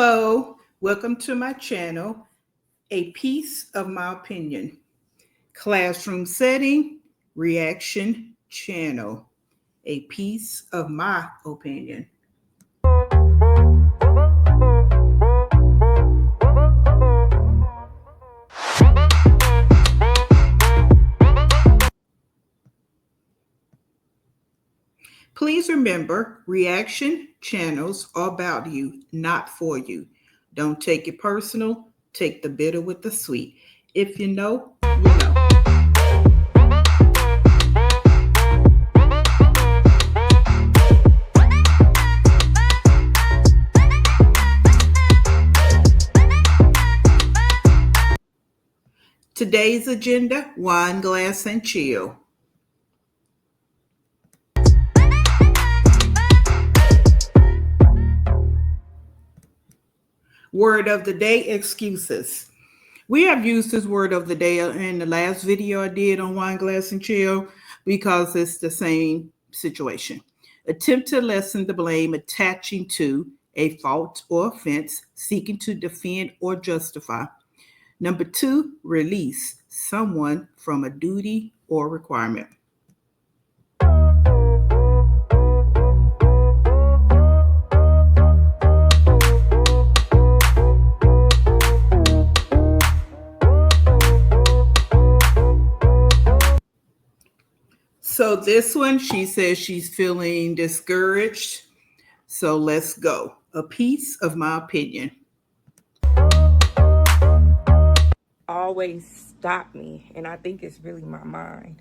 Hello, welcome to my channel, A Piece of My Opinion. Classroom setting, reaction channel, a piece of my opinion. Please remember, reaction channels are about you, not for you. Don't take it personal. Take the bitter with the sweet. If you know, you know. Today's agenda, Wineglass and Chill. Word of the day, excuses. We have used this word of the day in the last video I did on Wineglass and Chill because it's the same situation. Attempt to lessen the blame attaching to a fault or offense, seeking to defend or justify. Number 2, release someone from a duty or requirement. So this one, she says she's feeling discouraged. So let's go. A piece of my opinion. Always stop me, and I think it's really my mind.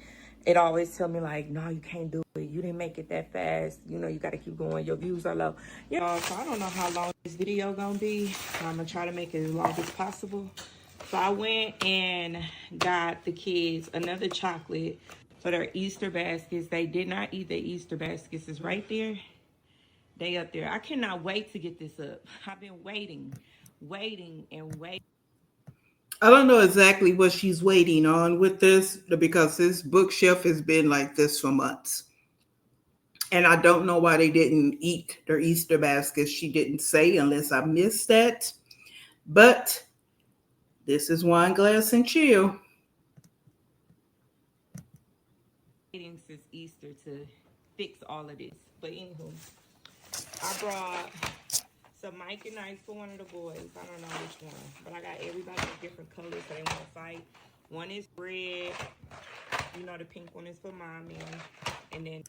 It always tell me like, no, you can't do it, you didn't make it that fast, you got to keep going, your views are low. So I don't know how long this video gonna be. I'm gonna try to make it as long as possible. So I went and got the kids another chocolate for their Easter baskets. They did not eat their Easter baskets. It's right there. They up there. I cannot wait to get this up. I've been waiting. I don't know exactly what she's waiting on with this because this bookshelf has been like this for months. And I don't know why they didn't eat their Easter baskets. She didn't say unless I missed that. But this is Wineglass and Chill. Waiting since Easter to fix all of this. But anywho, I brought some Mike and Ike for one of the boys. I don't know which one, but I got everybody in different colors so they won't fight. One is red. The pink one is for mommy. And then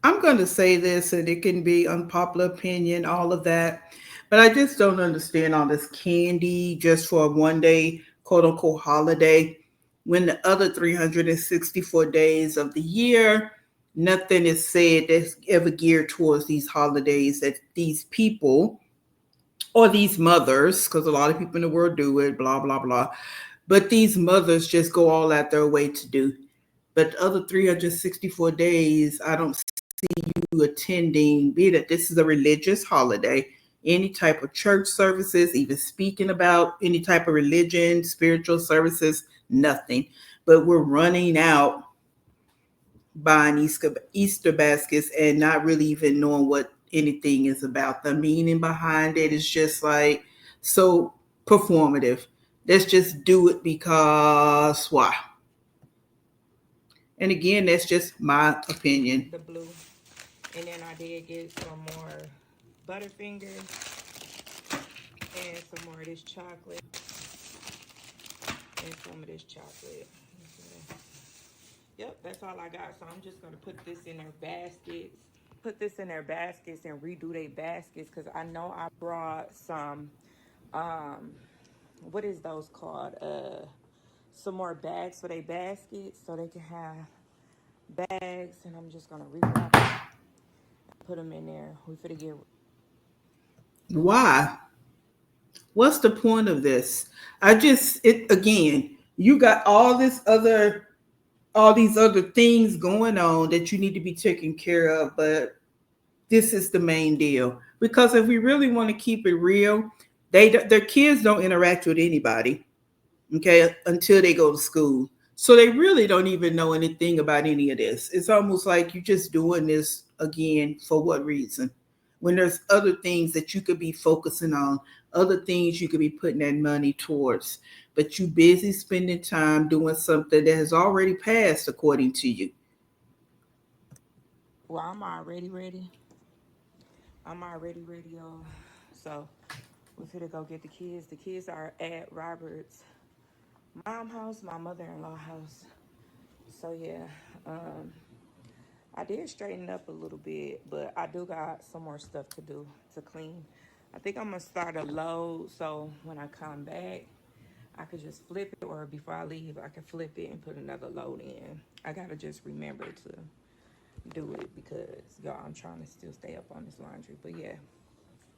I'm going to say this, and it can be unpopular opinion, all of that. But I just don't understand all this candy just for a one-day, quote-unquote, holiday, when the other 364 days of the year, nothing is said that's ever geared towards these holidays that these people or these mothers, because a lot of people in the world do it, blah, blah, blah. But these mothers just go all out their way to do. But the other 364 days, I don't see you attending, be that this is a religious holiday, any type of church services, even speaking about any type of religion, spiritual services, nothing. But we're running out buying Easter baskets and not really even knowing what anything is about. The meaning behind it is just like so performative. Let's just do it because why? And again, that's just my opinion. the blue. And then I did get some more Butterfingers and some more of this chocolate and some of this chocolate. Yep, that's all I got. So I'm just going to put this in their baskets. And redo their baskets because I know I brought some, what is those called? Some more bags for their baskets so they can have bags. And I'm just going to rewrap them, put them in there. We finna get. Why? What's the point of this? Again, you got all these other things going on that you need to be taken care of, but this is the main deal. Because if we really want to keep it real, their kids don't interact with anybody, okay, until they go to school. So they really don't even know anything about any of this. It's almost like you're just doing this again for what reason? when there's other things that you could be focusing on, other things you could be putting that money towards. But you busy spending time doing something that has already passed according to you. Well, I'm already ready. I'm already ready, y'all. So we're finna go get the kids. The kids are at Robert's mom house, my mother-in-law house. So yeah, um, I did straighten up a little bit, but I do got some more stuff to do to clean. I think I'm gonna start a load so when I come back, I could just flip it, or before I leave, I can flip it and put another load in. I gotta just remember to do it because y'all, I'm trying to still stay up on this laundry. But yeah,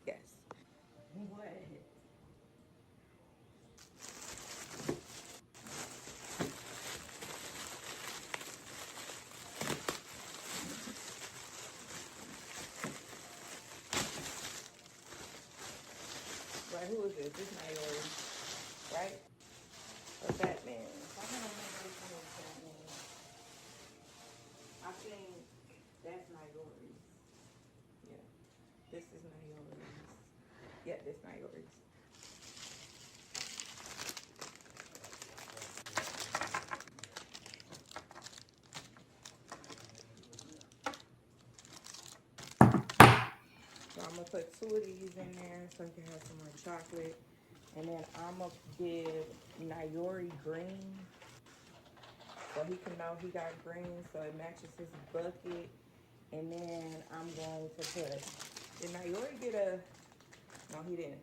yes. What? Right? Who is this? This is not yours, right? Or Batman? I don't know which one is Batman. I think that's not yours. Yeah, this is not yours. Yeah, this not yours. So I'm gonna put two of these in there so you can have some more chocolate. And then I'm gonna give Nayori green so he can know he got green so it matches his bucket. And then I'm going to put, did Nayori get a, no he didn't.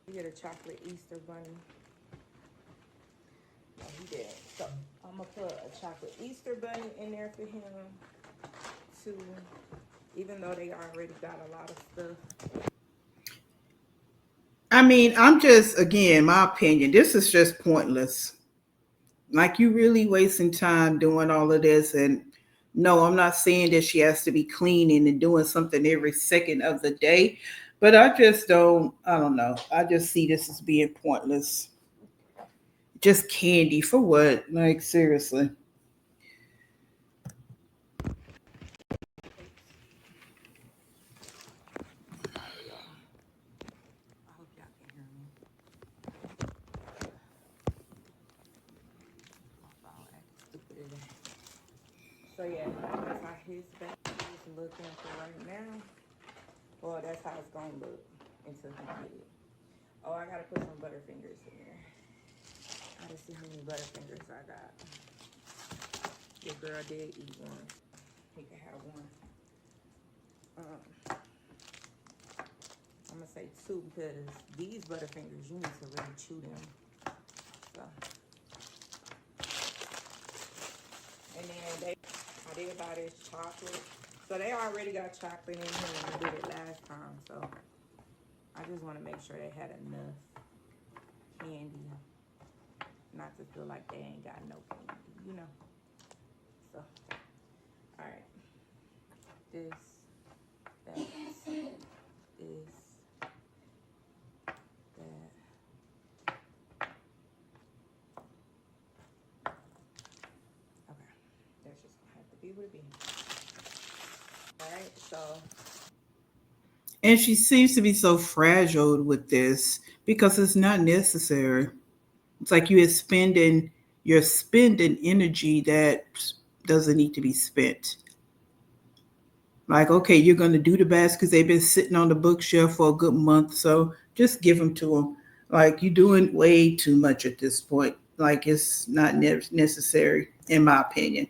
He get a chocolate Easter bunny. No he didn't. So I'm gonna put a chocolate Easter bunny in there for him too. Even though they already got a lot of stuff. I mean, I'm just, again, my opinion, this is just pointless. Like, you really wasting time doing all of this. And no, I'm not saying that she has to be cleaning and doing something every second of the day, but I don't know. I just see this as being pointless. Just candy for what? Like, seriously. Sorry, y'all. I hope y'all can hear me. My phone acting stupid today. So yeah, that's how his back is looking for right now. Well, that's how it's gonna look until he get it. Oh, I gotta put some Butterfingers in there. I gotta see how many Butterfingers I got. Your girl did eat one. He can have one. Um, I'm gonna say two because these Butterfingers, you need to really chew them. So, and then I did buy this chocolate. So they already got chocolate in here when I did it last time. So I just want to make sure they had enough candy, not to feel like they ain't got no candy. So, all right, this, that, this, that. Okay, that's just gonna have to be what it be. All right, so And she seems to be so fragile with this because it's not necessary. It's like you're spending energy that doesn't need to be spent. Like, okay, you're going to do the baskets. They've been sitting on the bookshelf for a good month. So just give them to them. Like, you're doing way too much at this point. Like, it's not necessary, in my opinion.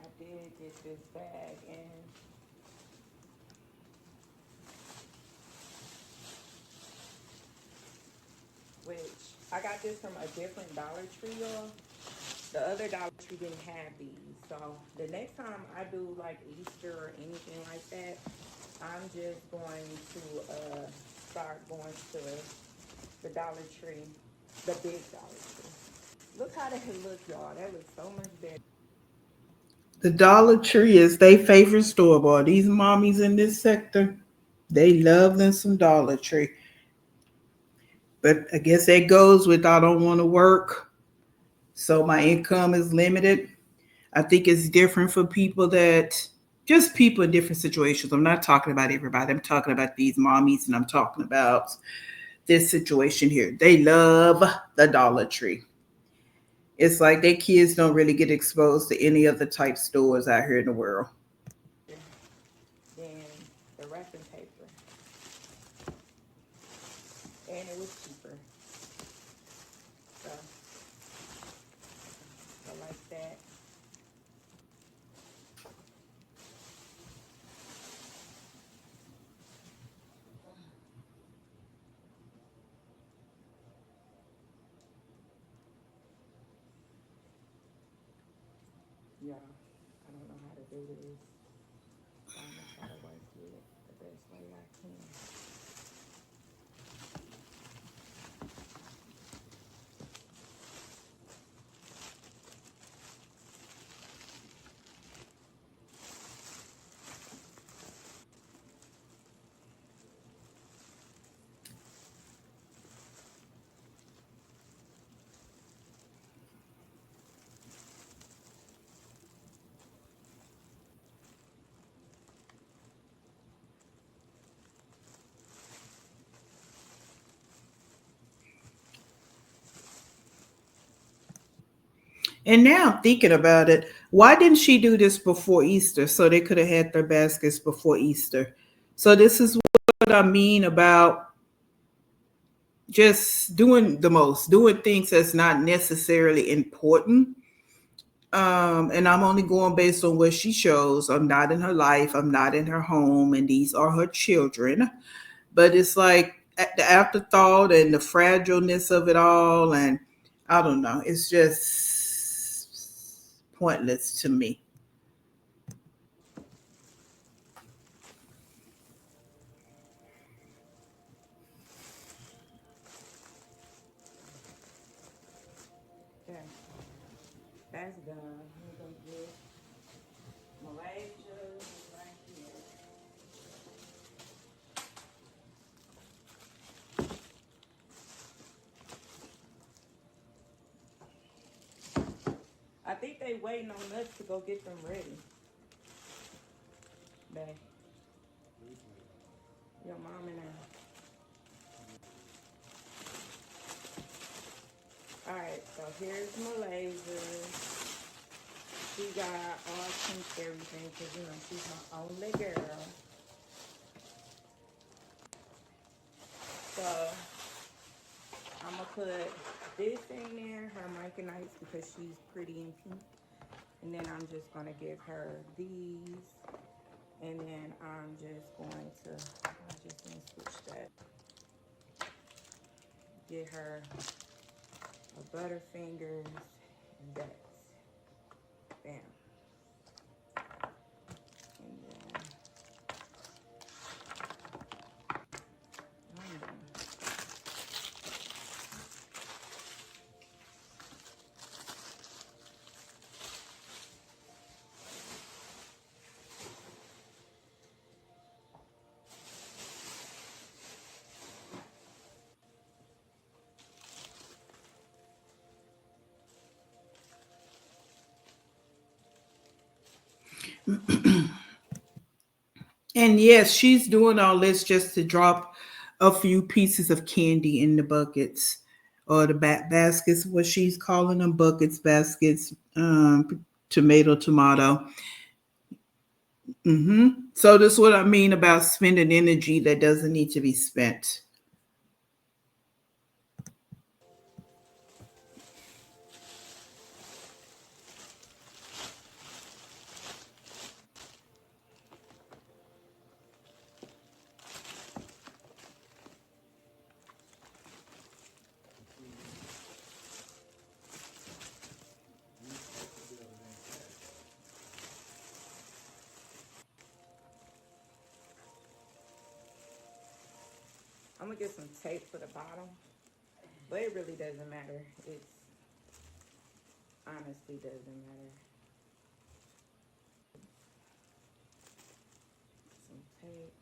I did get this bag in, which I got this from a different Dollar Tree, y'all. The other Dollar Tree didn't have these. So the next time I do like Easter or anything like that, I'm just going to start going to the Dollar Tree, the big Dollar Tree. Look how that look, y'all. That looks so much better. The Dollar Tree is their favorite store, boy. These mommies in this sector, they love them some Dollar Tree. But I guess that goes with I don't want to work, so my income is limited. I think it's different for people that just people in different situations. I'm not talking about everybody. I'm talking about these mommies and I'm talking about this situation here. They love the Dollar Tree. It's like their kids don't really get exposed to any other type stores out here in the world. Than the wrapping paper, and it was cheaper. So I like that. Yeah, I don't know how to do this, so I'm gonna try to work it the best way I can. And now thinking about it, why didn't she do this before Easter so they could have had their baskets before Easter? So this is what I mean about just doing the most, doing things that's not necessarily important. And I'm only going based on what she shows. I'm not in her life. I'm not in her home, and these are her children. But it's like the afterthought and the fragileness of it all, and I don't know. It's just pointless to me. Okay, that's done. I'm gonna go get Malaysia right here. I think they waiting on us to go get them ready. Babe, your mom and her. All right, so here's Malaysia. She got all pink everything because, she's my only girl. So I'm going to put this in there, her Micronites, because she's pretty in pink. And then I'm just going to give her these. And then I'm just going to, I just going to switch that. Get her a Butterfingers. And that's, bam. And then I'm done. And yes, she's doing all this just to drop a few pieces of candy in the buckets or the baskets, what she's calling them buckets, baskets, tomato, tomato. So this is what I mean about spending energy that doesn't need to be spent. I'm going to get some tape for the bottom. But it really doesn't matter. It's honestly doesn't matter. Some tape.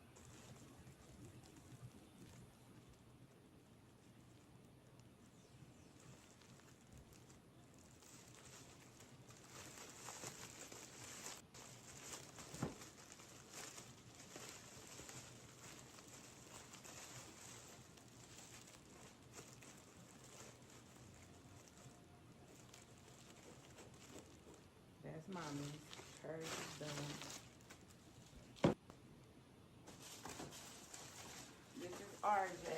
mommy's. Hers is done. This is RJ.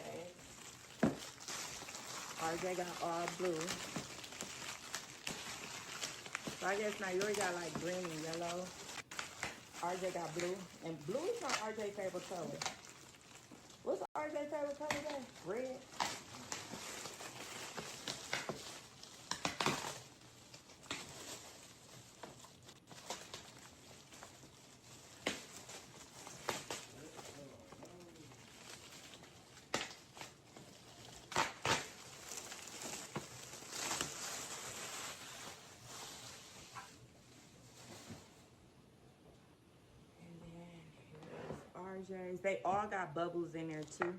RJ got all blue. So I guess now you already got like green and yellow. RJ got blue. And blue is not RJ's favorite color. What's RJ's favorite color then? Red? RJ's. They all got bubbles in there too.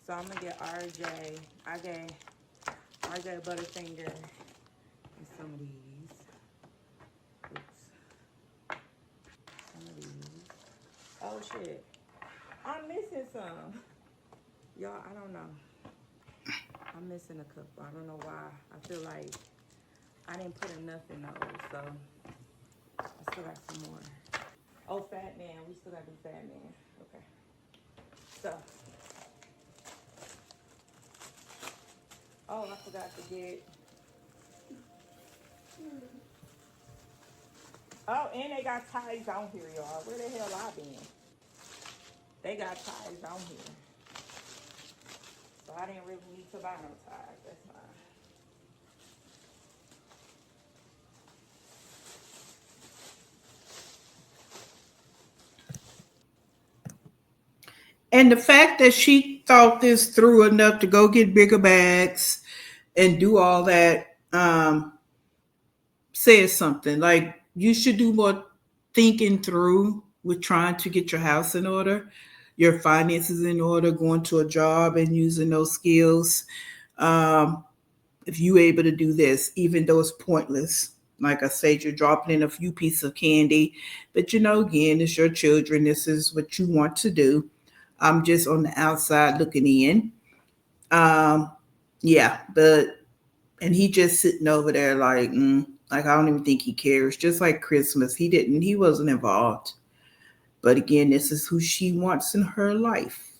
So I'm gonna get RJ. I gave RJ a Butterfinger and some of these. Oops. Some of these. Oh shit. I'm missing some. Y'all, I don't know. I'm missing a couple. I don't know why. I feel like I didn't put enough in those, so I still got some more. Oh, Fat Man. We still gotta do Fat Man. Okay. So, oh, I forgot to get. Oh, and they got ties on here, y'all. Where the hell I been? They got ties on here. So I didn't really need to buy no ties. That's fine. And the fact that she thought this through enough to go get bigger bags and do all that says something. Like you should do more thinking through with trying to get your house in order, your finances in order, going to a job and using those skills. Um, if you able to do this, even though it's pointless. Like I said, you're dropping in a few pieces of candy, but again, it's your children. This is what you want to do. I'm just on the outside looking in. Um, yeah, but and he just sitting over there like I don't even think he cares. Just like Christmas, he wasn't involved. But again, this is who she wants in her life.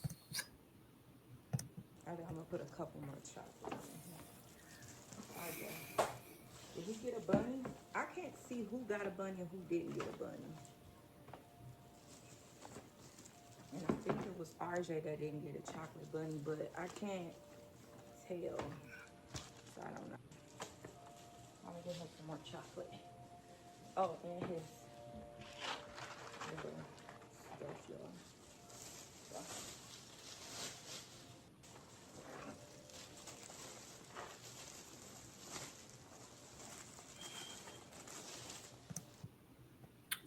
I'm gonna put a couple more chocolates in here. Okay. Did he get a bunny? I can't see who got a bunny and who didn't get a bunny. And I think it was RJ that didn't get a chocolate bunny, but I can't tell. So I don't know. I'm gonna give him some more chocolate. Oh, and his little stuff, y'all. So,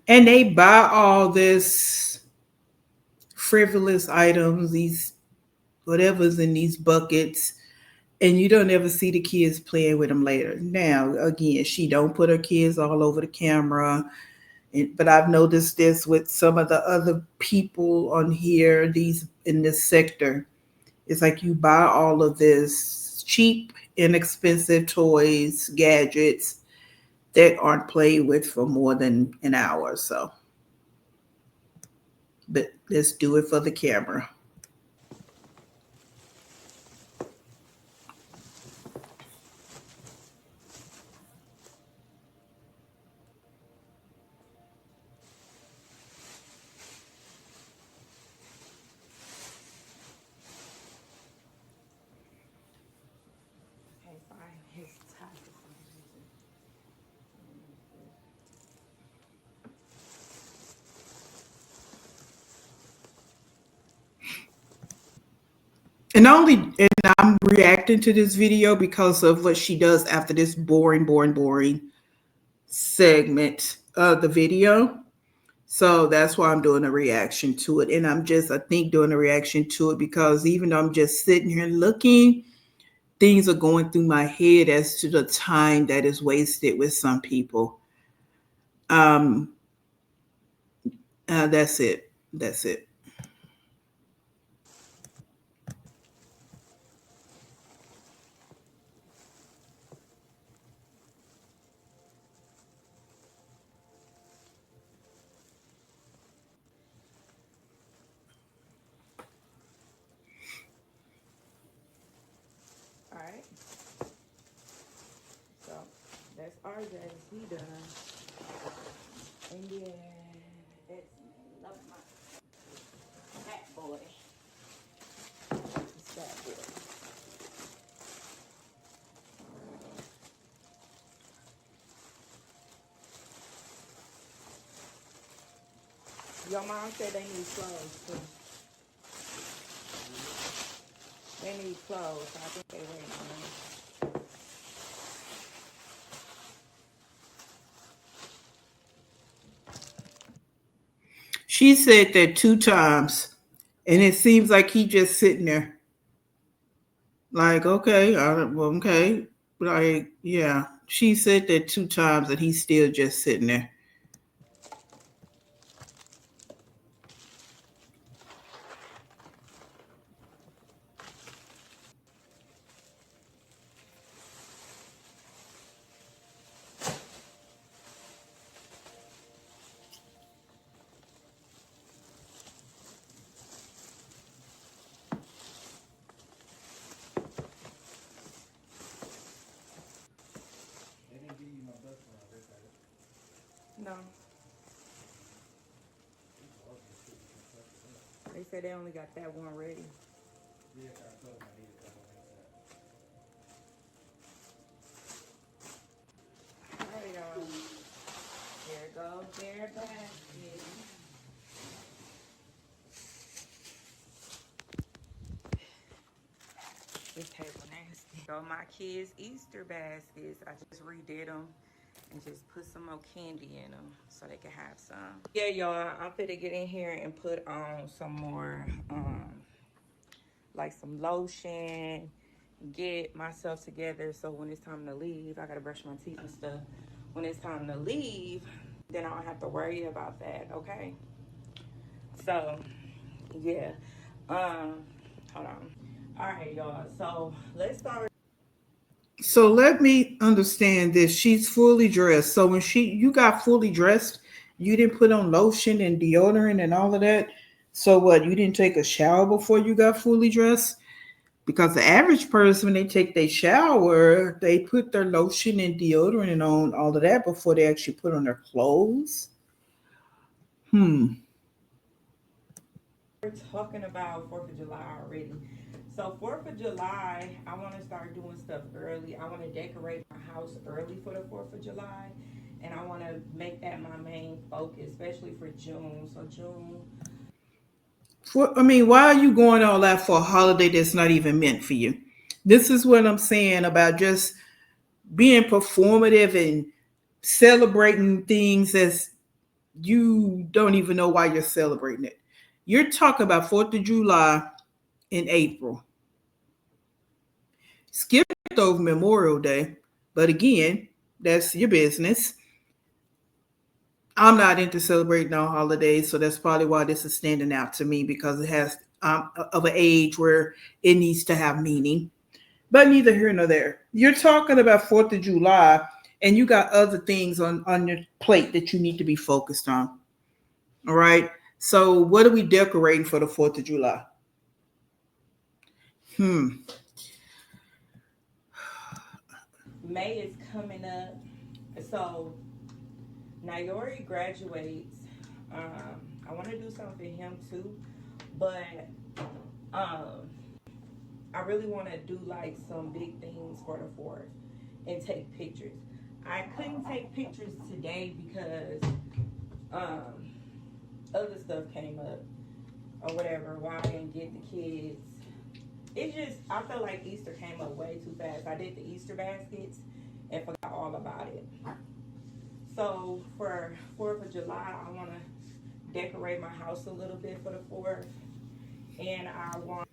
And they buy all this frivolous items, these whatever's in these buckets, and you don't ever see the kids playing with them later. Now, again, she don't put her kids all over the camera, but I've noticed this with some of the other people on here, these in this sector. It's like you buy all of this cheap, inexpensive toys, gadgets that aren't played with for more than an hour or so. But let's do it for the camera. can't find his tie for some reason. And I'm reacting to this video because of what she does after this boring segment of the video. So that's why I'm doing a reaction to it. And I'm just, I think, doing a reaction to it because even though I'm just sitting here looking, things are going through my head as to the time that is wasted with some people. Um, that's it. That's it. RJ's, he done. And yeah, that's love my fat boy. This fat boy. Your mom said they need clothes too. They need clothes, so I think they waiting on them. She said that 2 times, and it seems like he just sitting there, like, okay, well, okay, like, yeah. She said that 2 times, and he's still just sitting there. No, they said they only got that one ready. All right, y'all. There goes their basket. This table nasty. So my kids' Easter baskets, I just redid them and just put some more candy in them so they can have some. Yeah, y'all, I'm finna get in here and put on some more, like some lotion, get myself together so when it's time to leave, I gotta brush my teeth and stuff. When it's time to leave, then I don't have to worry about that, okay? So, yeah. Um, Hold on. All right, y'all. So let's start. So let me understand this. She's fully dressed. So when you got fully dressed, you didn't put on lotion and deodorant and all of that. So what? You didn't take a shower before you got fully dressed? Because the average person, when they take their shower, they put their lotion and deodorant and on all of that before they actually put on their clothes. Hmm. We're talking about 4th of July already. So 4th of July, I want to start doing stuff early. I want to decorate my house early for the 4th of July. And I want to make that my main focus, especially for June. So June. I mean, why are you going all that for a holiday that's not even meant for you? This is what I'm saying about just being performative and celebrating things as you don't even know why you're celebrating it. You're talking about 4th of July in April. Skipped over Memorial Day, but again, that's your business. I'm not into celebrating all holidays, so that's probably why this is standing out to me because it has of an age where it needs to have meaning. But neither here nor there. You're talking about 4th of July, and you got other things on your plate that you need to be focused on. All right. So, what are we decorating for the 4th of July? Hmm. May is coming up. So Nayori graduates. I want to do something for him too, but um, I really want to do like some big things for the 4th and take pictures. I couldn't take pictures today because um, other stuff came up or whatever. Why I didn't get the kids. It just, I felt like Easter came up way too fast. I did the Easter baskets and forgot all about it. So for 4th of July, I want to decorate my house a little bit for the 4th. And I want.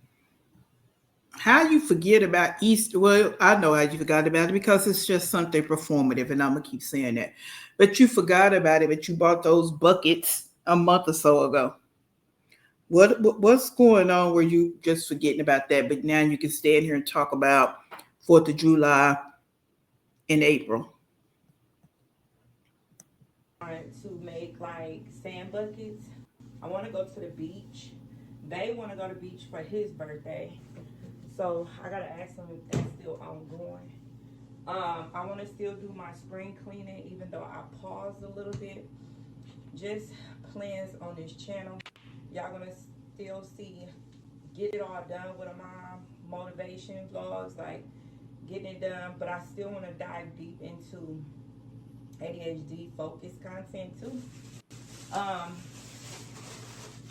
How you forget about Easter? Well, I know how you forgot about it because it's just something performative, and I'm gonna keep saying that. But you forgot about it. But you bought those buckets a month or so ago. What's going on where you just forgetting about that? But now you can stand here and talk about 4th of July in April. To make like sand buckets. I want to go to the beach. They want to go to the beach for his birthday. So I gotta ask them if that's still ongoing. I want to still do my spring cleaning, even though I paused a little bit. Just plans on this channel. Y'all gonna still see get it all done with a mom motivation vlogs, like getting it done. But I still want to dive deep into ADHD focused content too. Um,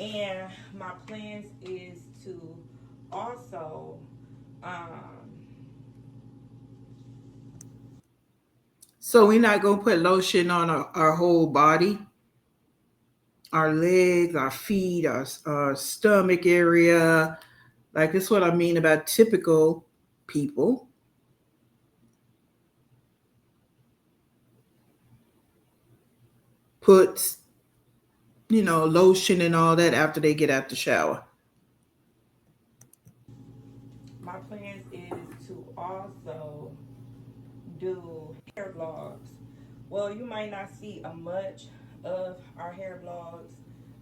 and my plans is to also um, So we're not gonna put lotion on our whole body, our legs, our feet, our stomach area. Like that's what I mean about typical people. Put, lotion and all that after they get out the shower. my plans is to also do hair vlogs. Well, you might not see a much of our hair vlogs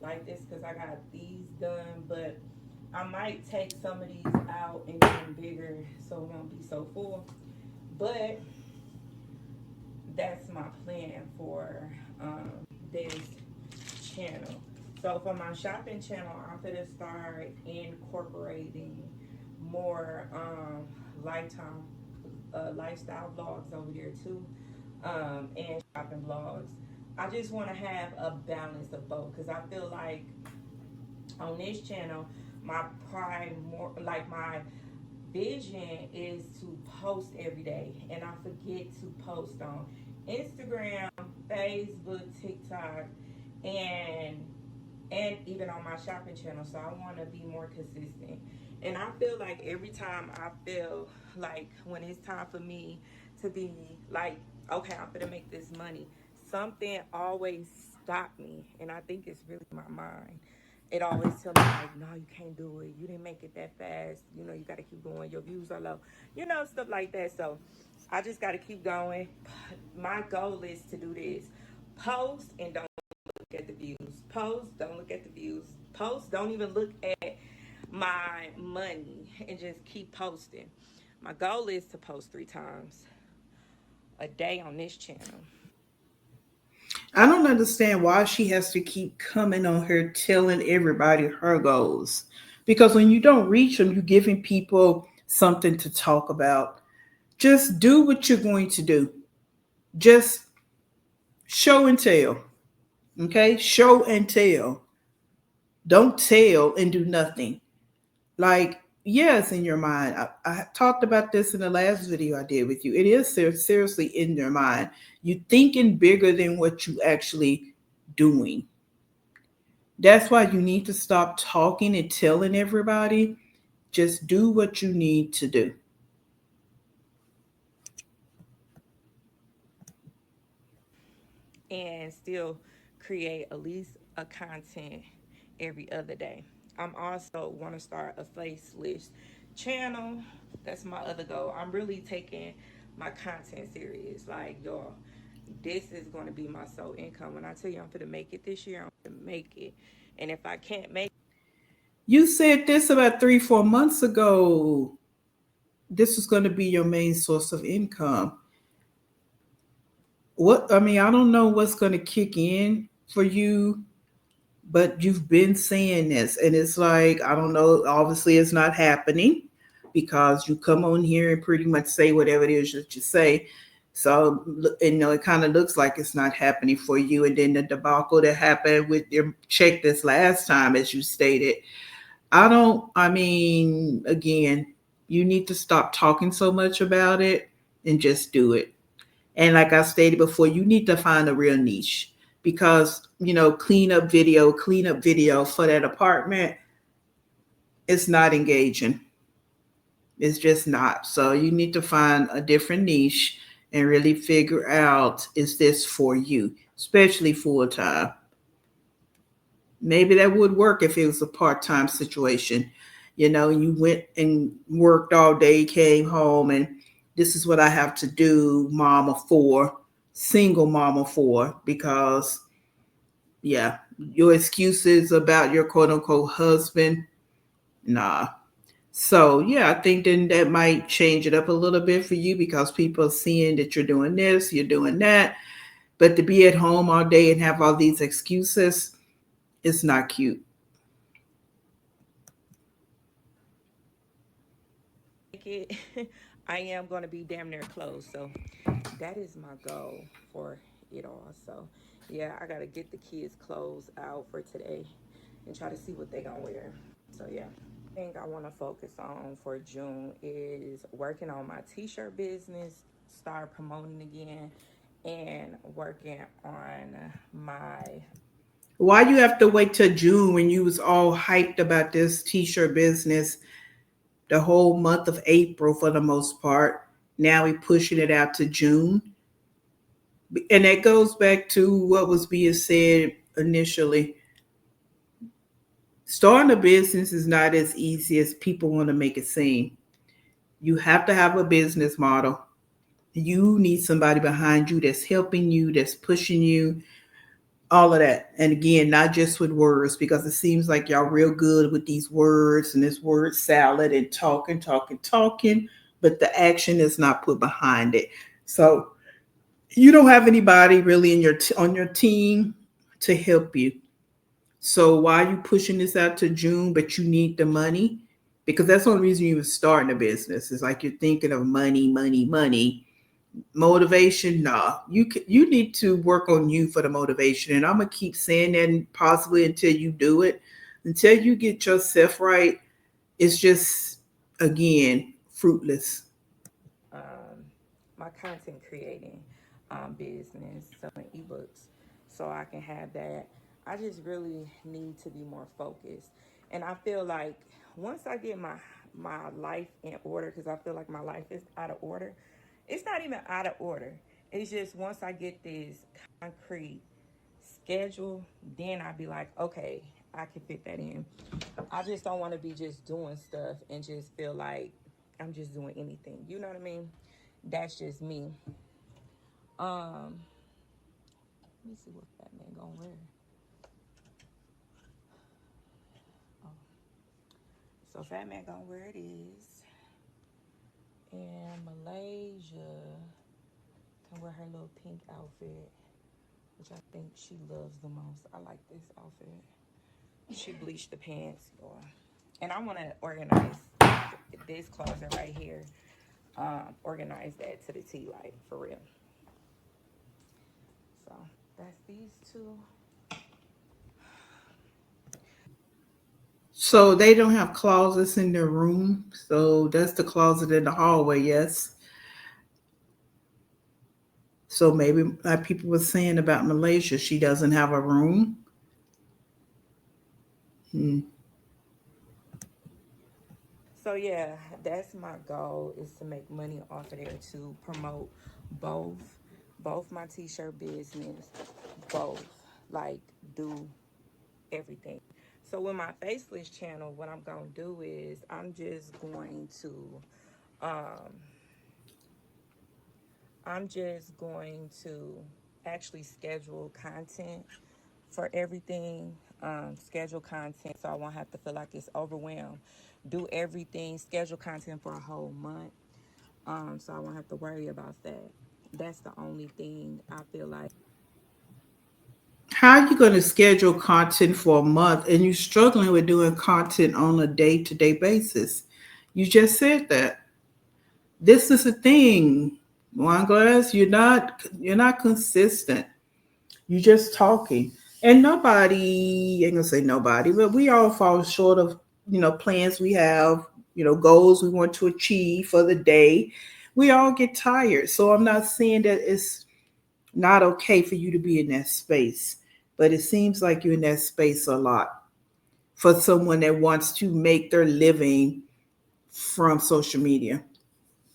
like this because I got these done, but I might take some of these out and get them bigger so it won't be so full. But that's my plan for this channel. So for my shopping channel, I'm gonna start incorporating more lifetime lifestyle vlogs over there too, and shopping vlogs. I just want to have a balance of both because I feel like on this channel, my prime more like my vision is to post every day, and I forget to post on Instagram, Facebook, TikTok, and even on my shopping channel. So I want to be more consistent. And I feel like every time I feel like when it's time for me to be like, okay, I'm gonna make this money, something always stop me, and I think it's really my mind. It always tell me like, no, you can't do it. You didn't make it that fast. You know, you got to keep going. Your views are low. You know, stuff like that. So I just got to keep going. My goal is to do this: post and don't look at the views. Post, don't look at the views. Post, don't even look at my money and just keep posting. My goal is to post 3 times a day on this channel. I don't understand why she has to keep coming on her telling everybody her goals. Because when you don't reach them, you're giving people something to talk about. Just do what you're going to do. Just show and tell. Okay? Show and tell. Don't tell and do nothing. Like, yes, in your mind. I talked about this in the last video I did with you. It is seriously in your mind. You thinking bigger than what you actually doing. That's why you need to stop talking and telling everybody. Just do what you need to do. And still create at least a content every other day. I'm also want to start a faceless channel. That's my other goal. I'm really taking my content serious. Like, y'all, this is going to be my sole income. When I tell you I'm going to make it this year, I'm going to make it. And if I can't make You said this about 3, 4 months ago. This was going to be your main source of income. What, I mean, I don't know what's going to kick in for you, but you've been saying this, and it's like, I don't know, obviously it's not happening because you come on here and pretty much say whatever it is that you say. So, it kind of looks like it's not happening for you. And then the debacle that happened with your check this last time, as you stated, I mean, again, you need to stop talking so much about it and just do it. And like I stated before, you need to find a real niche because, clean up video for that apartment, it's not engaging. It's just not. So you need to find a different niche and really figure out, is this for you, especially full time? Maybe that would work if it was a part time situation. You went and worked all day, came home, and this is what I have to do, mama four, single mama four, because, yeah, your excuses about your quote unquote husband, nah. So yeah, I think then that might change it up a little bit for you because people are seeing that you're doing this, you're doing that. But to be at home all day and have all these excuses, it's not cute. Make it, I am going to be damn near closed. So that is my goal for it all. So yeah, I got to get the kids' clothes out for today and try to see what they gonna wear. So yeah. Thing I want to focus on for June is working on my t-shirt business, start promoting again, and working on my. Why you have to wait till June when you was all hyped about this t-shirt business the whole month of April for the most part? Now we pushing it out to June. And that goes back to what was being said initially. Starting a business is not as easy as people want to make it seem. You have to have a business model. You need somebody behind you that's helping you, that's pushing you, all of that. And again, not just with words, because it seems like y'all real good with these words and this word salad and talking, talking, talking, but the action is not put behind it. So you don't have anybody really in on your team to help you. So why are you pushing this out to June, but you need the money? Because that's the only reason you were starting a business. It's like you're thinking of money, money, money. Motivation, nah. You need to work on you for the motivation. And I'm gonna keep saying that possibly until you do it. Until you get yourself right, it's just again fruitless. um, my content creating business, selling ebooks, so I can have that. I just really need to be more focused, and I feel like once I get my life in order, because I feel like my life is out of order. It's not even out of order. It's just once I get this concrete schedule, then I'd be like, okay, I can fit that in. I just don't want to be just doing stuff and just feel like I'm just doing anything. You know what I mean? That's just me. Um, Let me see what Fat Man gonna wear. Oh, so Fat Man gonna wear it is, and Malaysia can wear her little pink outfit, which I think she loves the most. I like this outfit. She bleached the pants, y'all. And I want to organize this closet right here. Organize that to the T, like for real. So that's these two. So they don't have closets in their room. So that's the closet in the hallway, yes. So maybe like people were saying about Malaysia, she doesn't have a room. Hmm. So yeah, that's my goal is to make money off of there to promote both, both my t-shirt business, both like do everything. So with my faceless channel, what I'm gonna do is um I'm just going to actually schedule content for everything. Schedule content so I won't have to feel like it's overwhelmed. Do everything, schedule content for a whole month. So I won't have to worry about that. That's the only thing I feel like. How are you going to schedule content for a month and you're struggling with doing content on a day-to-day basis? You just said that. This is a thing. One glass, you're not consistent. You're just talking. And nobody, ain't gonna say nobody, but we all fall short of, plans we have, goals we want to achieve for the day. We all get tired. So I'm not saying that it's not okay for you to be in that space, but it seems like you're in that space a lot for someone that wants to make their living from social media.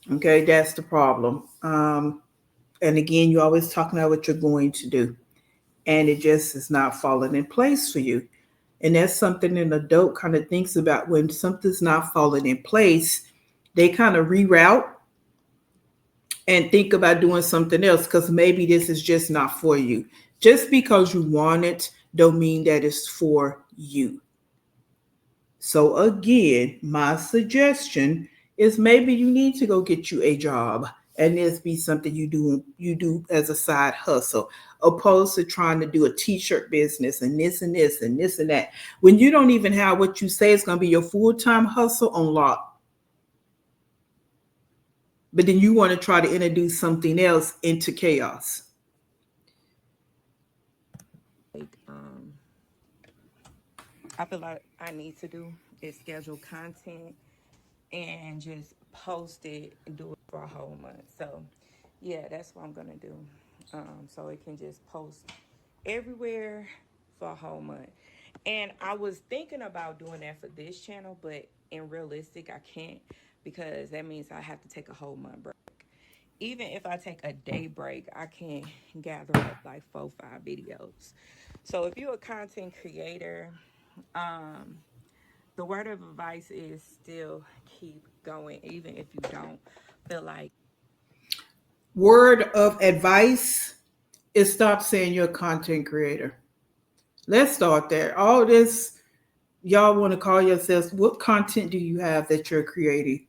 Okay, that's the problem. And again, you're always talking about what you're going to do, and it just is not falling in place for you. And that's something an adult kind of thinks about when something's not falling in place. They kind of reroute and think about doing something else because maybe this is just not for you. Just because you want it don't mean that it's for you. So again, my suggestion is maybe you need to go get you a job and this be something you do as a side hustle, opposed to trying to do a t-shirt business and this and this and this and that. When you don't even have what you say is gonna be your full-time hustle on lock. But then you want to try to introduce something else into chaos. Like, I feel like I need to do is schedule content and just post it and do it for a whole month. So, yeah, that's what I'm gonna do. So it can just post everywhere for a whole month. And I was thinking about doing that for this channel, but in realistic, I can't because that means I have to take a whole month break. Even if I take a day break, I can gather up like 4, 5 videos. So if you're a content creator, um, the word of advice is still keep going, even if you don't feel like. Word of advice is stop saying you're a content creator. Let's start there. All this, y'all want to call yourselves, what content do you have that you're creating?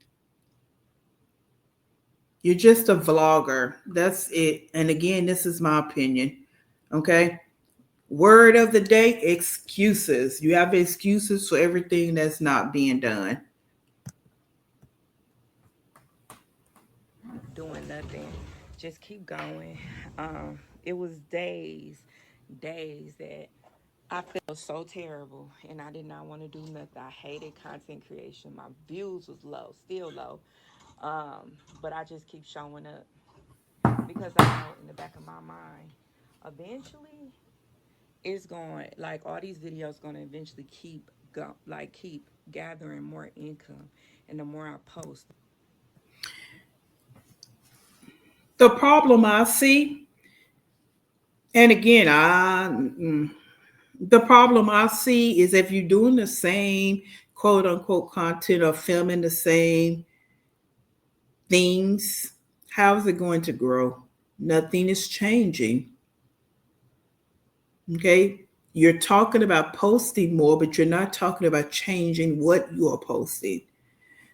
You're just a vlogger. That's it. And again, this is my opinion. Okay. Word of the day, excuses. You have excuses for everything that's not being done. Doing nothing, just keep going. It was days that I felt so terrible and I did not want to do nothing. I hated content creation. My views was low, still low. But I just keep showing up because I know in the back of my mind, eventually it's going, like all these videos going to eventually keep gathering more income, and the more I post. The problem I see, and again, the problem I see is if you're doing the same quote unquote content or filming the same things, how is it going to grow? Nothing is changing. Okay. You're talking about posting more, but you're not talking about changing what you are posting.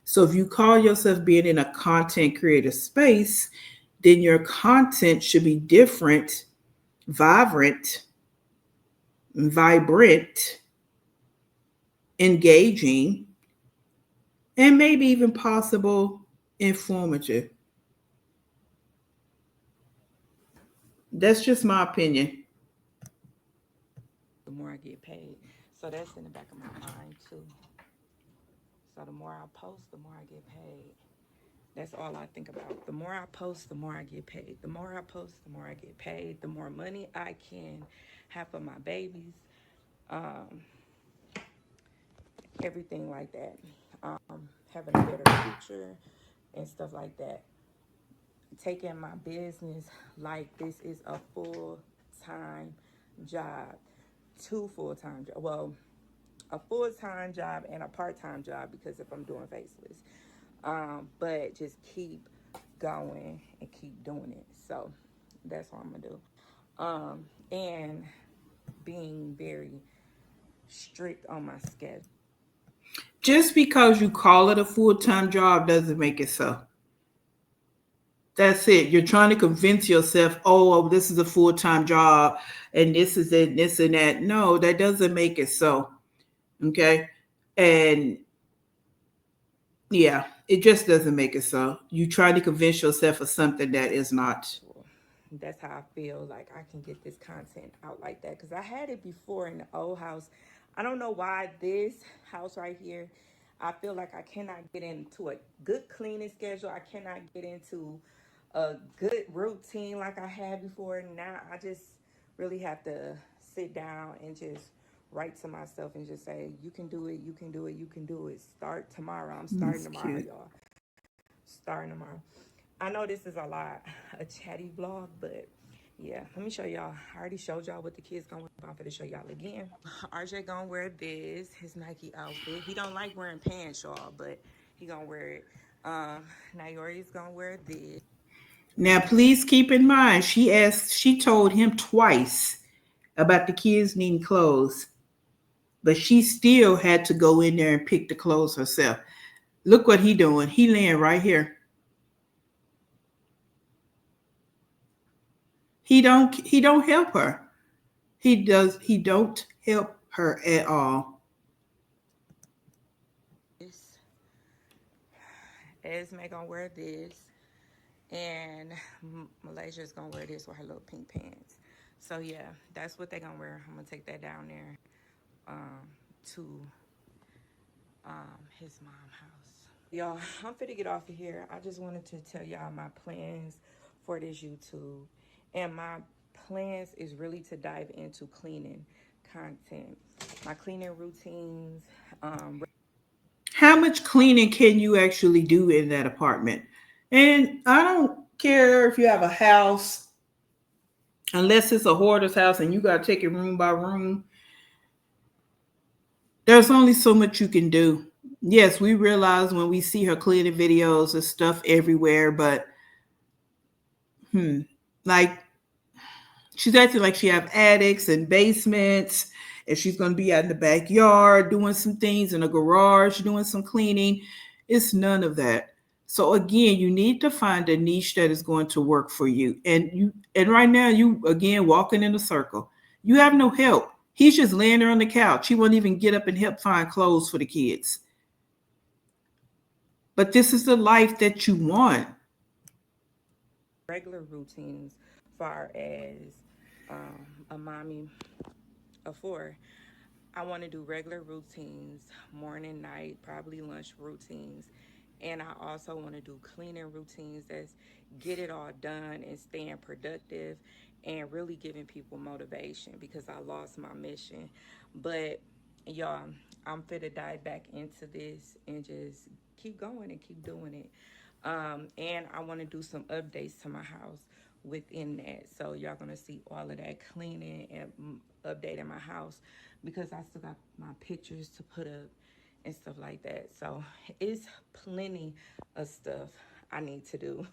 So if you call yourself being in a content creator space, then your content should be different, vibrant, vibrant, engaging, and maybe even possible informative. That's just my opinion. The more I get paid. So that's in the back of my mind too. So the more I post, the more I get paid. That's all I think about. The more I post, the more I get paid. The more I post, the more I get paid. The more money I can have for my babies, um, everything like that. Having a better future and stuff like that. Taking my business like this is a full time job, two full time jobs. Well, a full time job and a part time job because if I'm doing faceless, but just keep going and keep doing it. So that's what I'm gonna do. And being very strict on my schedule. Just because you call it a full time job doesn't make it so. That's it. You're trying to convince yourself, oh, this is a full time job and this is it, this and that. No, that doesn't make it so. Okay. And yeah, it just doesn't make it so. You try to convince yourself of something that is not. That's how I feel like I can get this content out like that because I had it before in the old house. I don't know why this house right here, I feel like I cannot get into a good cleaning schedule. I cannot get into a good routine like I had before. Now I just really have to sit down and just write to myself and just say, you can do it, you can do it, you can do it. Start tomorrow. I'm starting It's tomorrow, cute. y'all. Starting tomorrow. I know this is a lot, a chatty vlog, but yeah, let me show y'all. I already showed y'all what the kids gonna wear. I'm gonna show y'all again. RJ gonna wear this, his Nike outfit. He don't like wearing pants, y'all, but he gonna wear it. Nayori's gonna wear this. Now, please keep in mind, she told him twice about the kids needing clothes. but she still had to go in there and pick the clothes herself. Look what he doing. He laying right here. He don't help her. He don't help her at all. This Esme gonna wear this, and Malaysia's gonna wear this with her little pink pants. So yeah, that's what they're gonna wear. I'm gonna take that down there to his mom house. Y'all, I'm finna get off of here. I just wanted to tell y'all my plans for this YouTube. And my plans is really to dive into cleaning content. My cleaning routines. How much cleaning can you actually do in that apartment? And I don't care if you have a house, unless it's a hoarder's house and you got to take it room by room. There's only so much you can do. Yes, we realize when we see her cleaning videos, there's stuff everywhere, but like she's acting like she have attics and basements, and she's going to be out in the backyard doing some things, in a garage doing some cleaning. It's none of that. So again, you need to find a niche that is going to work for you. And right now you again walking in a circle. You have no help. He's just laying there on the couch. He won't even get up and help find clothes for the kids. But this is the life that you want. Regular routines, far as a mommy of four. I want to do regular routines, morning, night, probably lunch routines. And I also want to do cleaning routines that's get it all done and staying productive and really giving people motivation because I lost my mission. But y'all, I'm fit to dive back into this and just keep going and keep doing it. And I want to do some updates to my house within that. So y'all gonna see all of that cleaning and updating my house because I still got my pictures to put up and stuff like that. So it's plenty of stuff I need to do.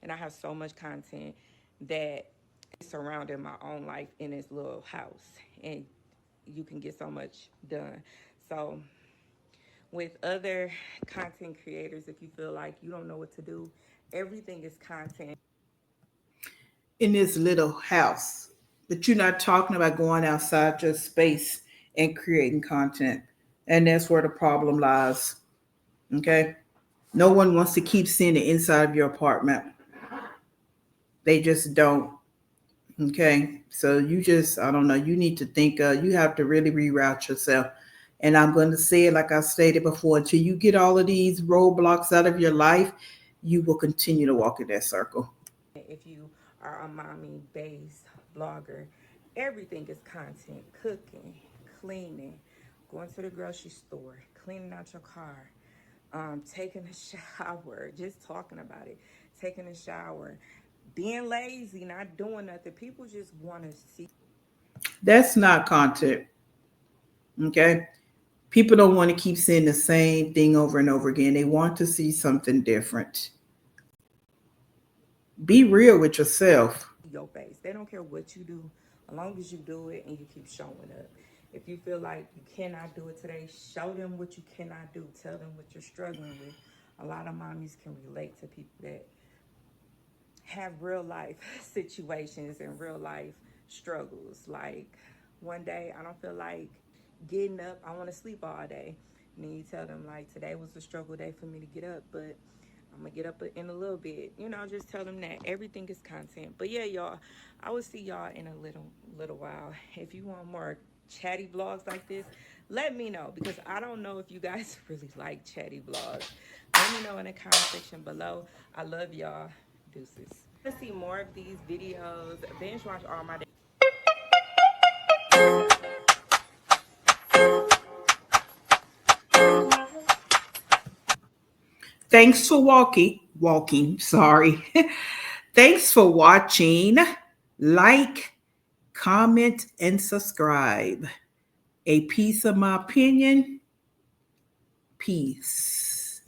And I have so much content that is surrounding my own life in this little house. And you can get so much done. So with other content creators, if you feel like you don't know what to do, everything is content. In this little house, but you're not talking about going outside your space and creating content. And that's where the problem lies. Okay. No one wants to keep seeing the inside of your apartment. They just don't. Okay. So you just, I don't know, you need to think, you have to really reroute yourself. And I'm going to say it like I stated before, until you get all of these roadblocks out of your life, you will continue to walk in that circle. If you are a mommy based blogger, everything is content: cooking, cleaning, going to the grocery store, cleaning out your car, taking a shower, just talking about it, taking a shower, being lazy, not doing nothing. People just want to see. That's not content. Okay. People don't want to keep seeing the same thing over and over again. They want to see something different. Be real with yourself. Your face. They don't care what you do, as long as you do it and you keep showing up. If you feel like you cannot do it today, show them what you cannot do. Tell them what you're struggling with. A lot of mommies can relate to people that have real life situations and real life struggles. Like one day I don't feel like getting up, I want to sleep all day. And then you tell them like today was a struggle day for me to get up, but I'm gonna get up in a little bit. Just tell them that everything is content. But yeah, y'all, I will see y'all in a little while. If you want more chatty vlogs like this, let me know because I don't know if you guys really like chatty vlogs. Let me know in the comment section below. I love y'all. Deuces. To see more of these videos, binge watch all my Thanks for walking, sorry. Thanks for watching. Like, comment, and subscribe. A piece of my opinion. Peace.